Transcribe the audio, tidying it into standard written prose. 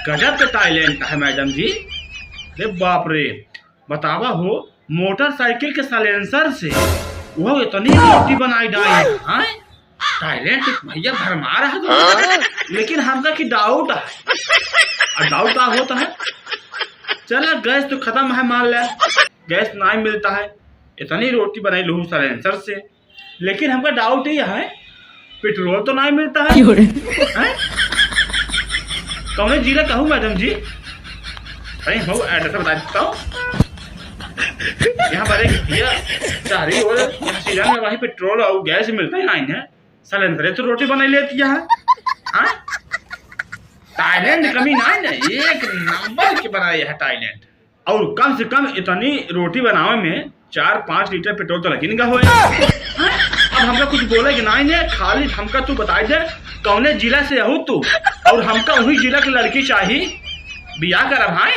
गजब का टैलेंट है मैडम जी। अरे बाप रे, बतावा हो मोटरसाइकिल के साइलेंसर से वो इतनी रोटी बनाई डाली है। टैलेंट भैया भरमा रहा है। लेकिन हमका की डाउट है, और डाउट का होता है, चला गैस तो खत्म है, मान लिया गैस नहीं मिलता है, इतनी रोटी बनाई लूँ साइलेंसर से। लेकिन हमका डाउट ये है पेट्रोल तो नहीं मिलता है। कौन जिला कहूँ मैडम जी? अरे हो एड्रेस बता देता हूँ। यहाँ पर एक भैया चारी और यहाँ सीधा में वहीं पेट्रोल और गैस मिलता ही नहीं है, सिलेंडर तो रोटी बना लेती है। टैलेंट कमी नहीं है, एक नंबर के बनाए है टैलेंट। और कम से कम इतनी रोटी बनावे में 4-5 लीटर पेट्रोल तो लगेगा हो। अब हमका कुछ बोले कि नहीं है, खाली हमका तू बताई दे कौने जिला से हो तू, और हमका वही जिला की लड़की चाहिए, बियाह करब है।